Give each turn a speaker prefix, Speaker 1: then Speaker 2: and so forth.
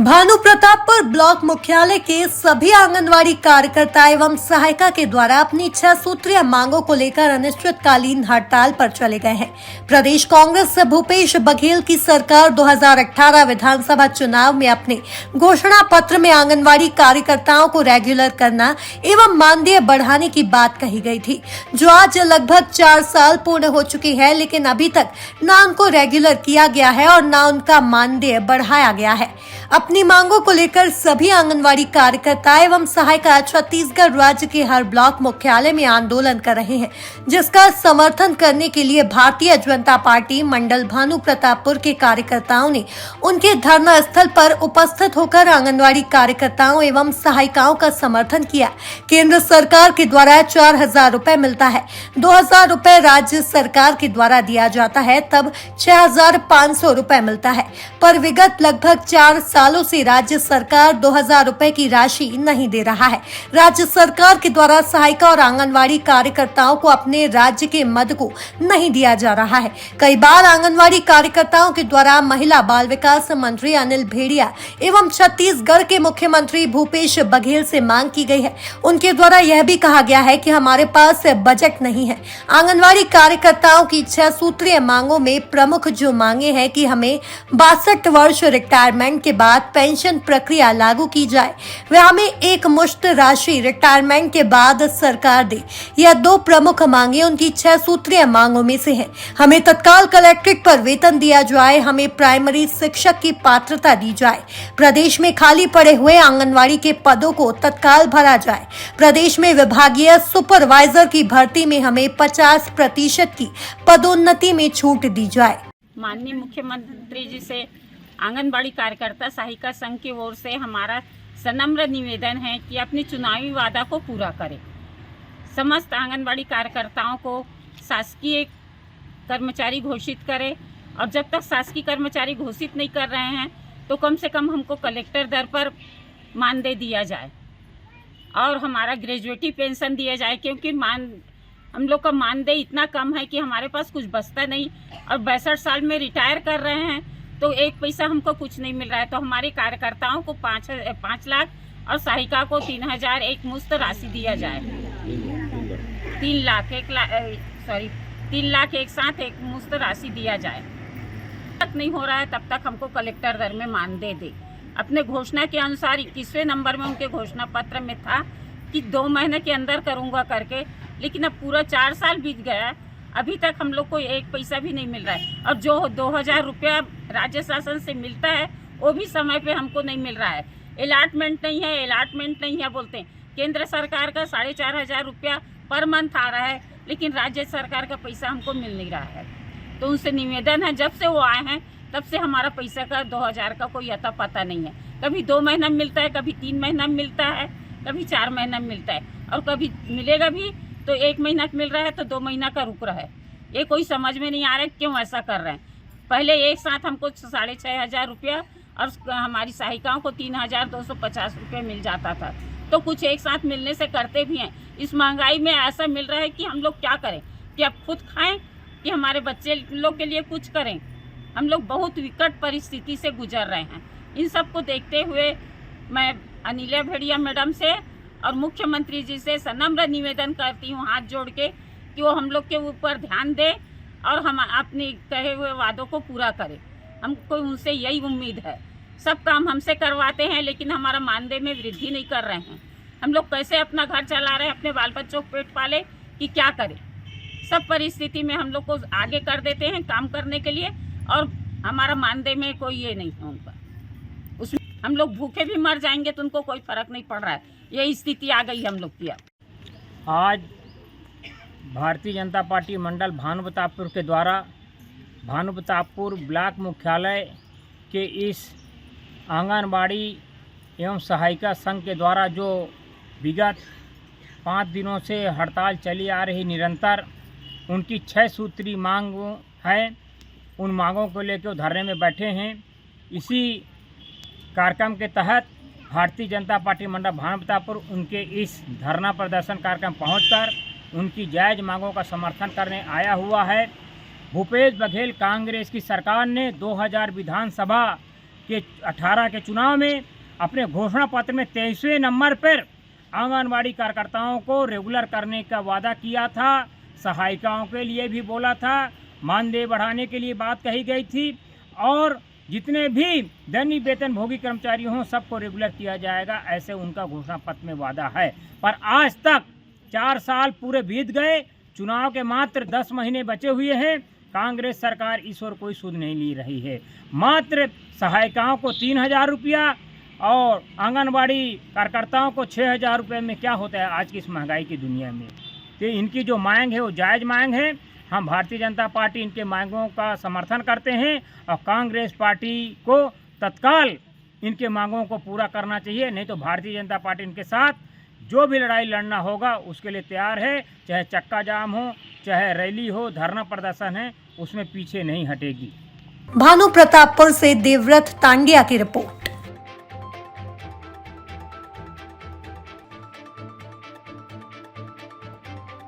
Speaker 1: Bhanu Pratappur block मुख्यालय के सभी आंगनवाड़ी कार्यकर्ता एवं सहायिका के द्वारा अपनी 6 सूत्रीय मांगों को लेकर अनिश्चितकालीन हड़ताल पर चले गए हैं। प्रदेश कांग्रेस भूपेश बघेल की सरकार 2018 विधानसभा चुनाव में अपने घोषणा पत्र में आंगनवाड़ी कार्यकर्ताओं को रेगुलर करना एवं मानदेय बढ़ाने की बात कही गई थी, जो आज लगभग 4 साल पूर्ण हो चुके हैं, लेकिन अभी तक न उनको रेगुलर किया गया है और न उनका मानदेय बढ़ाया गया है। अपनी मांगों को लेकर सभी आंगनवाड़ी कार्यकर्ता एवं सहायिका छत्तीसगढ़ राज्य के हर ब्लॉक मुख्यालय में आंदोलन कर रहे हैं, जिसका समर्थन करने के लिए भारतीय जनता पार्टी मंडल भानु प्रतापपुर के कार्यकर्ताओं ने उनके धरना स्थल पर उपस्थित होकर आंगनवाड़ी कार्यकर्ताओं एवं सहायिकाओं का समर्थन किया। केंद्र सरकार के द्वारा 4,000 रुपए मिलता है, 2,000 रुपए राज्य सरकार के द्वारा दिया जाता है, तब 6,500 रुपए मिलता है। पर विगत लगभग 4 सालों से राज्य सरकार 2,000 रुपए की राशि नहीं दे रहा है। राज्य सरकार के द्वारा सहायिका और आंगनवाड़ी कार्यकर्ताओं को अपने राज्य के मद को नहीं दिया जा रहा है। कई बार आंगनवाड़ी कार्यकर्ताओं के द्वारा महिला बाल विकास मंत्री अनिल भेड़िया एवं छत्तीसगढ़ के मुख्यमंत्री भूपेश बघेल से मांग की गई है। उनके द्वारा यह भी कहा गया है कि हमारे पास बजट नहीं है। आंगनवाड़ी कार्यकर्ताओं की 6 सूत्रीय मांगों में प्रमुख जो मांगे हैं कि हमें 62 वर्ष रिटायरमेंट के बाद पेंशन प्रक्रिया लागू की जाए, वह हमें एक मुश्त राशि रिटायरमेंट के बाद सरकार दे। यह 2 प्रमुख मांगे उनकी 6 सूत्रीय मांगों में से हैं। हमें तत्काल कलेक्ट्रेट पर वेतन दिया जाए, हमें प्राइमरी शिक्षक की पात्रता दी जाए, प्रदेश में खाली पड़े हुए आंगनवाड़ी के पदों को तत्काल भरा जाए, प्रदेश में विभागीय सुपरवाइजर की भर्ती में हमें 50% की पदोन्नति में छूट दी जाए।
Speaker 2: माननीय मुख्यमंत्री जी से आंगनबाड़ी कार्यकर्ता सहायिका संघ की ओर से हमारा सनम्र निवेदन है कि अपनी चुनावी वादा को पूरा करें। समस्त आंगनबाड़ी कार्यकर्ताओं को शासकीय कर्मचारी घोषित करें, और जब तक शासकीय कर्मचारी घोषित नहीं कर रहे हैं तो कम से कम हमको कलेक्टर दर पर मानदेय दिया जाए और हमारा ग्रेजुएटी पेंशन दिया जाए, क्योंकि हम लोग का मानदेय इतना कम है कि हमारे पास कुछ बचता नहीं, और 62 साल में रिटायर कर रहे हैं तो 1 पैसा हमको कुछ नहीं मिल रहा है। तो हमारे कार्यकर्ताओं को 5 लाख और सहायिका को 3,000 एक मुश्त राशि दिया जाए। 3 लाख एक साथ एक मुश्त राशि दिया जाए। तक नहीं हो रहा है तब तक हमको कलेक्टर दर में मानदेय दे। अपने घोषणा के अनुसार 21वें नंबर में उनके घोषणा पत्र में था कि 2 महीने के अंदर करूँगा करके, लेकिन अब पूरा 4 साल बीत गया, अभी तक हम लोग को 1 पैसा भी नहीं मिल रहा है। और जो 2,000 रुपया राज्य शासन से मिलता है वो भी समय पे हमको नहीं मिल रहा है। अलॉटमेंट नहीं है बोलते हैं। केंद्र सरकार का 4,500 रुपया पर मंथ आ रहा है, लेकिन राज्य सरकार का पैसा हमको मिल नहीं रहा है। तो उनसे निवेदन है, जब से वो आए हैं तब से हमारा पैसा का 2,000 का कोई अता पता नहीं है। कभी 2 महीना मिलता है, कभी 3 महीना मिलता है, कभी 4 महीना मिलता है, और कभी मिलेगा भी तो 1 महीना मिल रहा है तो 2 महीना का रुक रहा है। ये कोई समझ में नहीं आ रहा है क्यों ऐसा कर रहे हैं। पहले एक साथ हमको 6,500 रुपया और हमारी सहायिकाओं को 3,250 रुपया मिल जाता था, तो कुछ एक साथ मिलने से करते भी हैं। इस महंगाई में ऐसा मिल रहा है कि हम लोग क्या करें, कि अब खुद खाएं कि हमारे बच्चे लोग के लिए कुछ करें। हम लोग बहुत विकट परिस्थिति से गुजर रहे हैं। इन सब को देखते हुए मैं अनिला भेड़िया मैडम से और मुख्यमंत्री जी से सनम्र निवेदन करती हूँ हाथ जोड़ के कि वो हम लोग के ऊपर ध्यान दें और हम अपने कहे हुए वादों को पूरा करें। हमको उनसे यही उम्मीद है। सब काम हमसे करवाते हैं, लेकिन हमारा मानदेय में वृद्धि नहीं कर रहे हैं। हम लोग कैसे अपना घर चला रहे हैं, अपने बाल बच्चों को पेट पाले कि क्या करें। सब परिस्थिति में हम लोग को आगे कर देते हैं काम करने के लिए, और हमारा मानदेय में कोई ये नहीं है उनका। उसमें हम लोग भूखे भी मर जाएंगे तो उनको कोई फर्क नहीं पड़ रहा है। यही स्थिति आ गई हम लोग की।
Speaker 3: आज भारतीय जनता पार्टी मंडल भानु प्रतापपुर के द्वारा भानु प्रतापपुर ब्लॉक मुख्यालय के इस आंगनबाड़ी एवं सहायिका संघ के द्वारा जो विगत 5 दिनों से हड़ताल चली आ रही निरंतर, उनकी 6 सूत्री मांग है। उन मांगों को लेकर धरने में बैठे हैं। इसी कार्यक्रम के तहत भारतीय जनता पार्टी मंडल भानु प्रतापपुर उनके इस धरना प्रदर्शन कार्यक्रम पहुंचकर उनकी जायज़ मांगों का समर्थन करने आया हुआ है। भूपेश बघेल कांग्रेस की सरकार ने 2000 विधानसभा कि 18 के चुनाव में अपने घोषणा पत्र में 23वें नंबर पर आंगनबाड़ी कार्यकर्ताओं को रेगुलर करने का वादा किया था। सहायिकाओं के लिए भी बोला था, मानदेय बढ़ाने के लिए बात कही गई थी और जितने भी दैनिक वेतन भोगी कर्मचारी हों सबको रेगुलर किया जाएगा, ऐसे उनका घोषणा पत्र में वादा है। पर आज तक 4 साल पूरे बीत गए, चुनाव के मात्र 10 महीने बचे हुए हैं, कांग्रेस सरकार इस ओर कोई सुध नहीं ली रही है। मात्र सहायिकाओं को 3,000 रुपया और आंगनबाड़ी कार्यकर्ताओं को 6,000 रुपये में क्या होता है आज की इस महंगाई की दुनिया में। तो इनकी जो मांग है वो जायज़ मांग है। हम भारतीय जनता पार्टी इनके मांगों का समर्थन करते हैं और कांग्रेस पार्टी को तत्काल इनके मांगों को पूरा करना चाहिए, नहीं तो भारतीय जनता पार्टी इनके साथ जो भी लड़ाई लड़ना होगा उसके लिए तैयार है। चाहे चक्का जाम हो, चाहे रैली हो, धरना प्रदर्शन है, उसमें पीछे नहीं हटेगी।
Speaker 1: भानु प्रतापपुर से देवव्रत तांडिया की रिपोर्ट।